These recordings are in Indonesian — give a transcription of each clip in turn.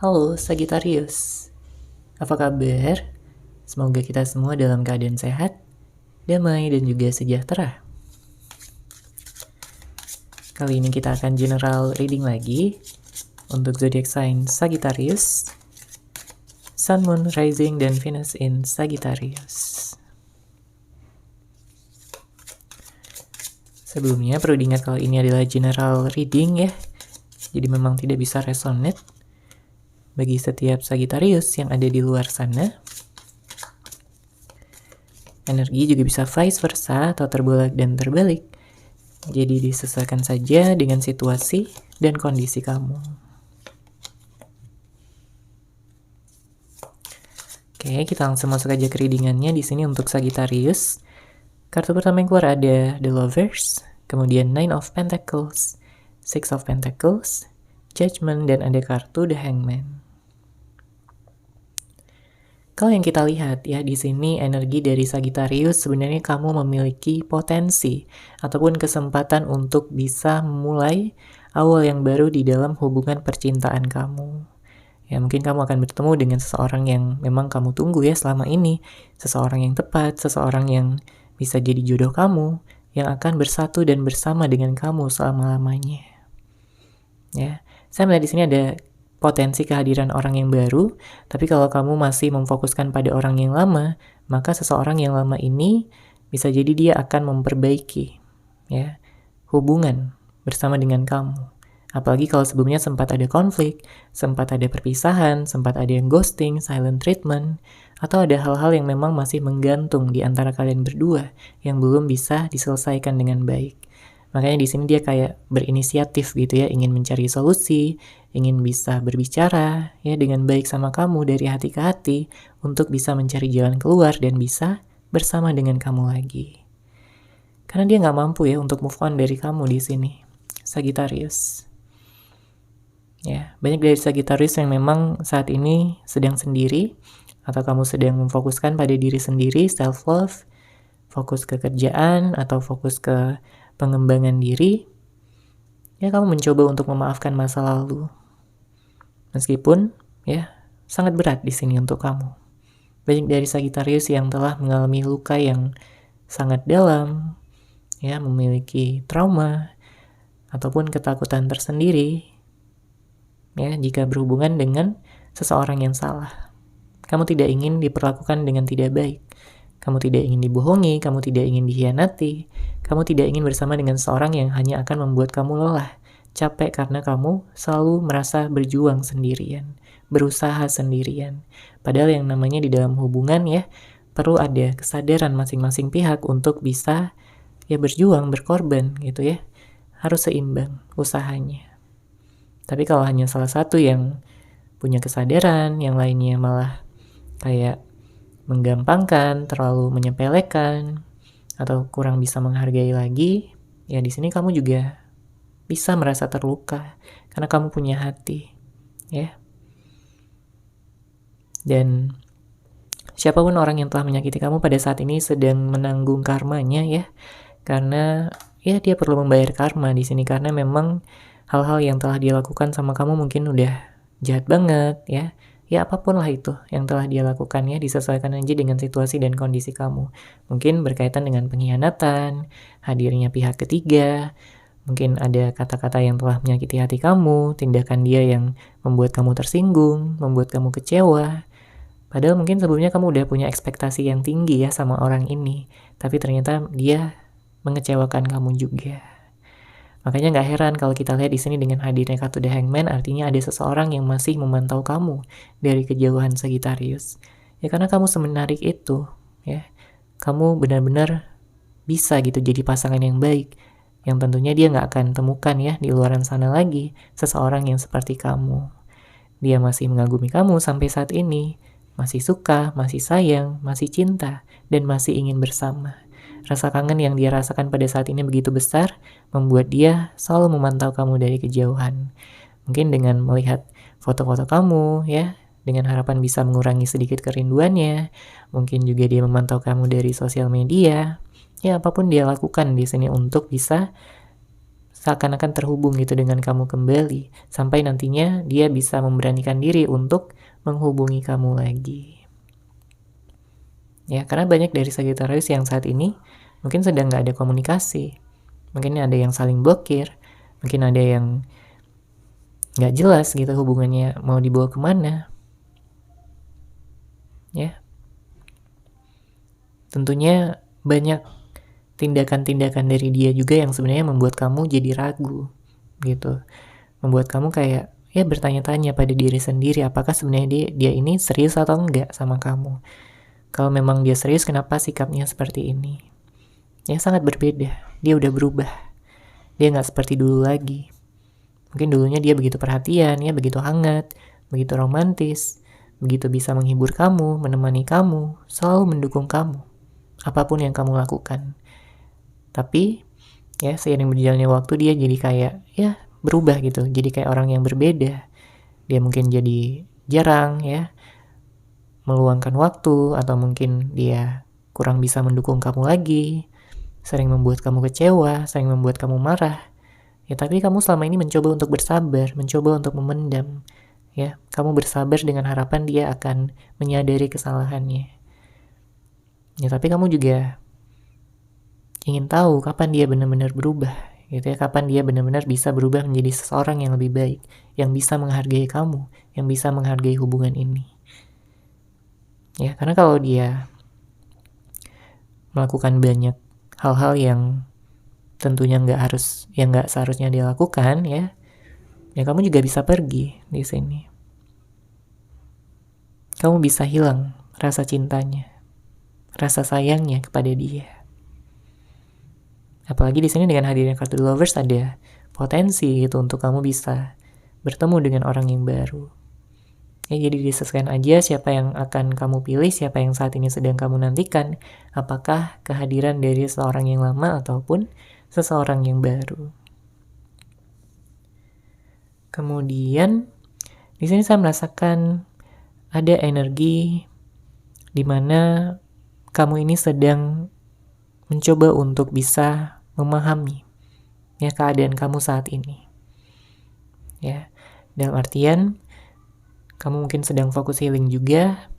Halo Sagittarius, apa kabar? Semoga kita semua dalam keadaan sehat, damai, dan juga sejahtera. Kali ini kita akan general reading lagi untuk zodiac sign Sagittarius, Sun, Moon, Rising, dan Venus in Sagittarius. Sebelumnya perlu diingat kalau ini adalah general reading ya, jadi memang tidak bisa resonate bagi setiap Sagittarius yang ada di luar sana. Energi juga bisa vice versa atau terbolak dan terbalik. Jadi disesuaikan saja dengan situasi dan kondisi kamu. Oke, kita langsung masuk aja ke readingannya di sini untuk Sagittarius. Kartu pertama yang keluar ada The Lovers, kemudian Nine of Pentacles, Six of Pentacles, Judgment, dan ada kartu The Hangman. Kalau yang kita lihat ya di sini energi dari Sagittarius, sebenarnya kamu memiliki potensi ataupun kesempatan untuk bisa memulai awal yang baru di dalam hubungan percintaan kamu. Ya mungkin kamu akan bertemu dengan seseorang yang memang kamu tunggu ya selama ini, seseorang yang tepat, seseorang yang bisa jadi jodoh kamu, yang akan bersatu dan bersama dengan kamu selama-lamanya. Ya, saya melihat di sini ada potensi kehadiran orang yang baru, tapi kalau kamu masih memfokuskan pada orang yang lama, maka seseorang yang lama ini bisa jadi dia akan memperbaiki ya hubungan bersama dengan kamu. Apalagi kalau sebelumnya sempat ada konflik, sempat ada perpisahan, sempat ada yang ghosting, silent treatment, atau ada hal-hal yang memang masih menggantung di antara kalian berdua yang belum bisa diselesaikan dengan baik. Makanya di sini dia kayak berinisiatif gitu ya, ingin mencari solusi, ingin bisa berbicara ya dengan baik sama kamu dari hati ke hati untuk bisa mencari jalan keluar dan bisa bersama dengan kamu lagi. Karena dia nggak mampu ya untuk move on dari kamu di sini, Sagittarius. Ya, banyak dari Sagittarius yang memang saat ini sedang sendiri atau kamu sedang memfokuskan pada diri sendiri, self love, fokus ke kerjaan atau fokus ke pengembangan diri, ya kamu mencoba untuk memaafkan masa lalu. Meskipun ya sangat berat di sini untuk kamu. Banyak dari Sagittarius yang telah mengalami luka yang sangat dalam, ya memiliki trauma ataupun ketakutan tersendiri, ya jika berhubungan dengan seseorang yang salah. Kamu tidak ingin diperlakukan dengan tidak baik. Kamu tidak ingin dibohongi, kamu tidak ingin dikhianati, kamu tidak ingin bersama dengan seorang yang hanya akan membuat kamu lelah, capek karena kamu selalu merasa berjuang sendirian, berusaha sendirian. Padahal yang namanya di dalam hubungan ya, perlu ada kesadaran masing-masing pihak untuk bisa ya berjuang, berkorban gitu ya. Harus seimbang usahanya. Tapi kalau hanya salah satu yang punya kesadaran, yang lainnya malah kayak menggampangkan, terlalu menyepelekan, atau kurang bisa menghargai lagi, ya di sini kamu juga bisa merasa terluka karena kamu punya hati, ya. Dan siapapun orang yang telah menyakiti kamu pada saat ini sedang menanggung karmanya ya, karena ya dia perlu membayar karma di sini karena memang hal-hal yang telah dia lakukan sama kamu mungkin udah jahat banget ya. Ya apapun lah itu yang telah dia lakukan ya, disesuaikan aja dengan situasi dan kondisi kamu. Mungkin berkaitan dengan pengkhianatan, hadirnya pihak ketiga, mungkin ada kata-kata yang telah menyakiti hati kamu, tindakan dia yang membuat kamu tersinggung, membuat kamu kecewa. Padahal mungkin sebelumnya kamu udah punya ekspektasi yang tinggi ya sama orang ini, tapi ternyata dia mengecewakan kamu juga. Makanya nggak heran kalau kita lihat di sini dengan hadirnya kartu The Hangman, artinya ada seseorang yang masih memantau kamu dari kejauhan Sagittarius. Ya karena kamu semenarik itu, ya. Kamu benar-benar bisa gitu jadi pasangan yang baik, yang tentunya dia nggak akan temukan ya di luaran sana lagi seseorang yang seperti kamu. Dia masih mengagumi kamu sampai saat ini, masih suka, masih sayang, masih cinta, dan masih ingin bersama. Rasa kangen yang dia rasakan pada saat ini begitu besar, membuat dia selalu memantau kamu dari kejauhan. Mungkin dengan melihat foto-foto kamu, ya, dengan harapan bisa mengurangi sedikit kerinduannya. Mungkin juga dia memantau kamu dari sosial media. Ya, apapun dia lakukan di sini untuk bisa seakan-akan terhubung gitu dengan kamu kembali, sampai nantinya dia bisa memberanikan diri untuk menghubungi kamu lagi. Ya, karena banyak dari Sagittarius yang saat ini mungkin sedang nggak ada komunikasi. Mungkin ada yang saling blokir, mungkin ada yang nggak jelas gitu hubungannya mau dibawa kemana. Ya, tentunya banyak tindakan-tindakan dari dia juga yang sebenarnya membuat kamu jadi ragu gitu. Membuat kamu kayak ya bertanya-tanya pada diri sendiri apakah sebenarnya dia ini serius atau enggak sama kamu. Kalau memang dia serius, kenapa sikapnya seperti ini? Ya sangat berbeda. Dia udah berubah. Dia nggak seperti dulu lagi. Mungkin dulunya dia begitu perhatian, ya begitu hangat, begitu romantis, begitu bisa menghibur kamu, menemani kamu, selalu mendukung kamu, apapun yang kamu lakukan. Tapi ya seiring berjalannya waktu dia jadi kayak ya berubah gitu, jadi kayak orang yang berbeda. Dia mungkin jadi jarang ya meluangkan waktu, atau mungkin dia kurang bisa mendukung kamu lagi, sering membuat kamu kecewa, sering membuat kamu marah. Ya tapi kamu selama ini mencoba untuk bersabar, mencoba untuk memendam. Ya, kamu bersabar dengan harapan dia akan menyadari kesalahannya. Ya tapi kamu juga ingin tahu kapan dia benar-benar berubah, gitu ya, kapan dia benar-benar bisa berubah menjadi seseorang yang lebih baik, yang bisa menghargai kamu, yang bisa menghargai hubungan ini. Ya, karena kalau dia melakukan banyak hal-hal yang tentunya nggak seharusnya dia lakukan, ya kamu juga bisa pergi di sini. Kamu bisa hilang rasa cintanya, rasa sayangnya kepada dia. Apalagi di sini dengan hadirnya kartu Lovers ada potensi gitu untuk kamu bisa bertemu dengan orang yang baru. Ya, jadi disesuaikan aja siapa yang akan kamu pilih, siapa yang saat ini sedang kamu nantikan, apakah kehadiran dari seseorang yang lama ataupun seseorang yang baru. Kemudian di sini saya merasakan ada energi di mana kamu ini sedang mencoba untuk bisa memahami ya keadaan kamu saat ini. Ya, dalam artian kamu mungkin sedang fokus healing juga.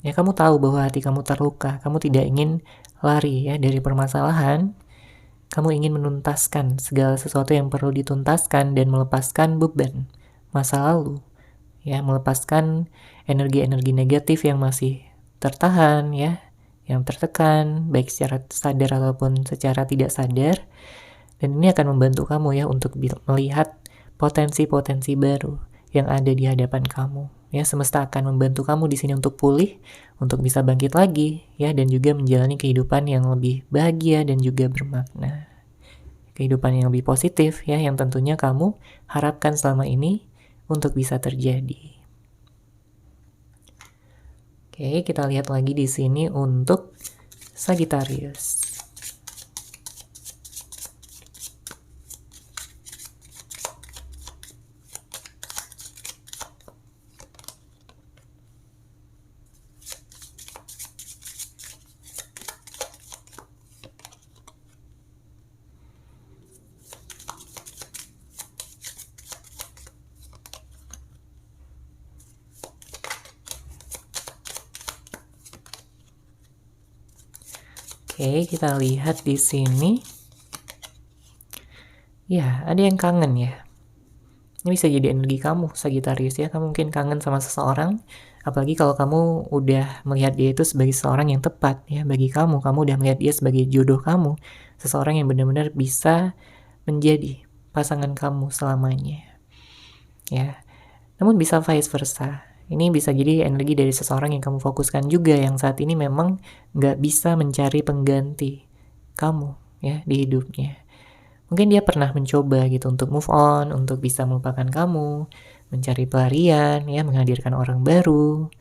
Ya, kamu tahu bahwa hati kamu terluka, kamu tidak ingin lari ya dari permasalahan. Kamu ingin menuntaskan segala sesuatu yang perlu dituntaskan dan melepaskan beban masa lalu. Ya, melepaskan energi-energi negatif yang masih tertahan ya, yang tertekan baik secara sadar ataupun secara tidak sadar. Dan ini akan membantu kamu ya untuk melihat potensi-potensi baru yang ada di hadapan kamu. Ya, semesta akan membantu kamu di sini untuk pulih, untuk bisa bangkit lagi ya, dan juga menjalani kehidupan yang lebih bahagia dan juga bermakna. Kehidupan yang lebih positif ya, yang tentunya kamu harapkan selama ini untuk bisa terjadi. Oke, kita lihat lagi di sini untuk Sagittarius. Oke, kita lihat di sini. Ya, ada yang kangen ya. Ini bisa jadi energi kamu, Sagittarius ya. Kamu mungkin kangen sama seseorang, apalagi kalau kamu udah melihat dia itu sebagai seseorang yang tepat ya bagi kamu. Kamu udah melihat dia sebagai jodoh kamu, seseorang yang benar-benar bisa menjadi pasangan kamu selamanya. Ya, namun bisa vice versa. Ini bisa jadi energi dari seseorang yang kamu fokuskan juga, yang saat ini memang nggak bisa mencari pengganti kamu ya di hidupnya. Mungkin dia pernah mencoba gitu untuk move on, untuk bisa melupakan kamu, mencari pelarian ya, menghadirkan orang baru.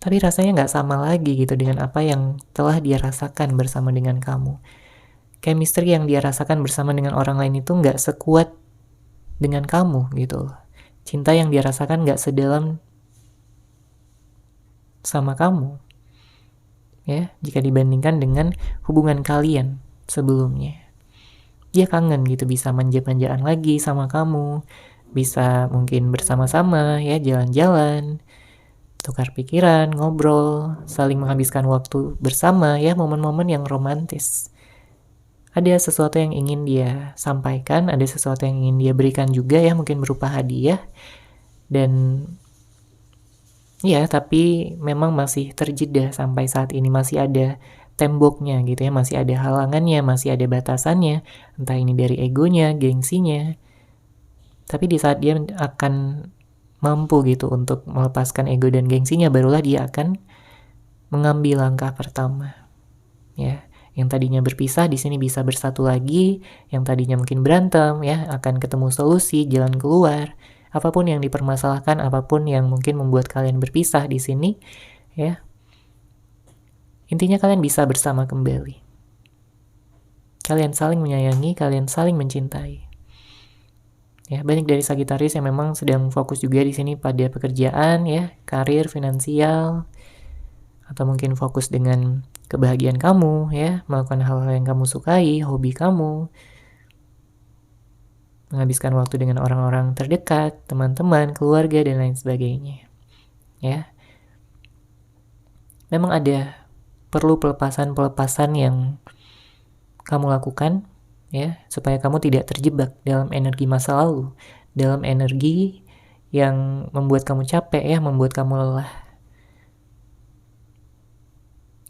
Tapi rasanya nggak sama lagi gitu dengan apa yang telah dia rasakan bersama dengan kamu. Chemistry yang dia rasakan bersama dengan orang lain itu nggak sekuat dengan kamu gitu. Cinta yang dia rasakan nggak sedalam sama kamu ya, jika dibandingkan dengan hubungan kalian sebelumnya. dia kangen gitu, bisa manja-manjaan lagi sama kamu, bisa mungkin bersama-sama ya, jalan-jalan, tukar pikiran, ngobrol, saling menghabiskan waktu bersama ya, momen-momen yang romantis. Ada sesuatu yang ingin dia sampaikan, ada sesuatu yang ingin dia berikan juga ya, mungkin berupa hadiah. Dan ya, tapi memang masih terjeda sampai saat ini, masih ada temboknya gitu ya, masih ada halangannya, masih ada batasannya, entah ini dari egonya, gengsinya. Tapi di saat dia akan mampu gitu untuk melepaskan ego dan gengsinya, barulah dia akan mengambil langkah pertama. Ya, yang tadinya berpisah di sini bisa bersatu lagi, yang tadinya mungkin berantem ya akan ketemu solusi, jalan keluar. Apapun yang dipermasalahkan, apapun yang mungkin membuat kalian berpisah di sini, ya. Intinya kalian bisa bersama kembali. Kalian saling menyayangi, kalian saling mencintai. Ya, banyak dari Sagitarius yang memang sedang fokus juga di sini pada pekerjaan ya, karir, finansial, atau mungkin fokus dengan kebahagiaan kamu ya, melakukan hal-hal yang kamu sukai, hobi kamu, menghabiskan waktu dengan orang-orang terdekat, teman-teman, keluarga, dan lain sebagainya. Ya, memang ada perlu pelepasan-pelepasan yang kamu lakukan ya, supaya kamu tidak terjebak dalam energi masa lalu, dalam energi yang membuat kamu capek ya, membuat kamu lelah.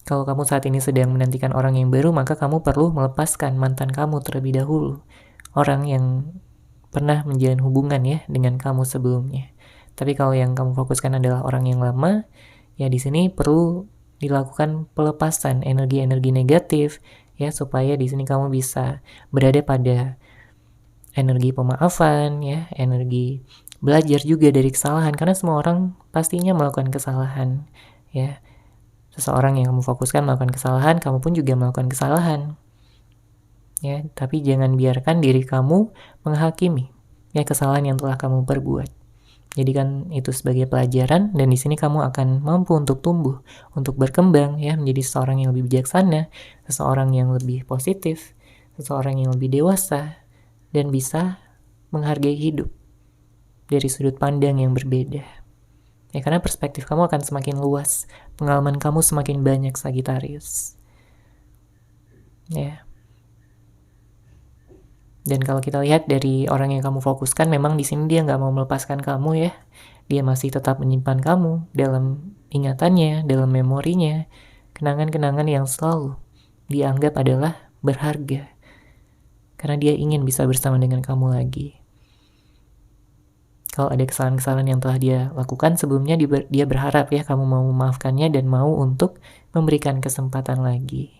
Kalau kamu saat ini sedang menantikan orang yang baru, maka kamu perlu melepaskan mantan kamu terlebih dahulu, orang yang pernah menjalin hubungan ya dengan kamu sebelumnya. Tapi kalau yang kamu fokuskan adalah orang yang lama, ya di sini perlu dilakukan pelepasan energi-energi negatif ya, supaya di sini kamu bisa berada pada energi pemaafan ya, energi belajar juga dari kesalahan, karena semua orang pastinya melakukan kesalahan ya. Seseorang yang kamu fokuskan melakukan kesalahan, kamu pun juga melakukan kesalahan ya, tapi jangan biarkan diri kamu menghakimi ya kesalahan yang telah kamu perbuat. Jadikan itu sebagai pelajaran, dan di sini kamu akan mampu untuk tumbuh, untuk berkembang ya, menjadi seseorang yang lebih bijaksana, seseorang yang lebih positif, seseorang yang lebih dewasa, dan bisa menghargai hidup dari sudut pandang yang berbeda. Ya, karena perspektif kamu akan semakin luas, pengalaman kamu semakin banyak, Sagitarius. Ya. Dan kalau kita lihat dari orang yang kamu fokuskan, memang di sini dia nggak mau melepaskan kamu ya. Dia masih tetap menyimpan kamu dalam ingatannya, dalam memorinya, kenangan-kenangan yang selalu dianggap adalah berharga. Karena dia ingin bisa bersama dengan kamu lagi. Kalau ada kesalahan-kesalahan yang telah dia lakukan sebelumnya, dia berharap ya kamu mau memaafkannya dan mau untuk memberikan kesempatan lagi.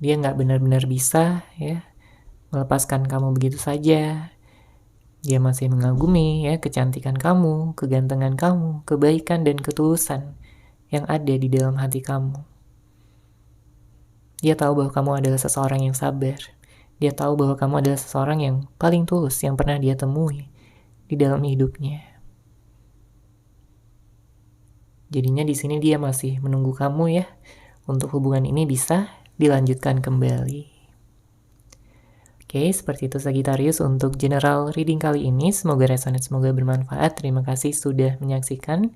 Dia nggak benar-benar bisa ya melepaskan kamu begitu saja. Dia masih mengagumi ya kecantikan kamu, kegantengan kamu, kebaikan dan ketulusan yang ada di dalam hati kamu. Dia tahu bahwa kamu adalah seseorang yang sabar. Dia tahu bahwa kamu adalah seseorang yang paling tulus yang pernah dia temui di dalam hidupnya. Jadinya di sini dia masih menunggu kamu ya, untuk hubungan ini bisa dilanjutkan kembali. Oke, seperti itu Sagittarius untuk general reading kali ini. Semoga resonate, semoga bermanfaat. Terima kasih sudah menyaksikan.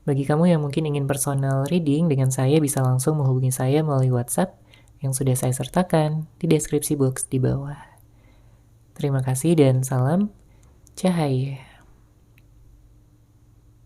Bagi kamu yang mungkin ingin personal reading dengan saya, bisa langsung menghubungi saya melalui WhatsApp yang sudah saya sertakan di deskripsi box di bawah. Terima kasih dan salam cahaya.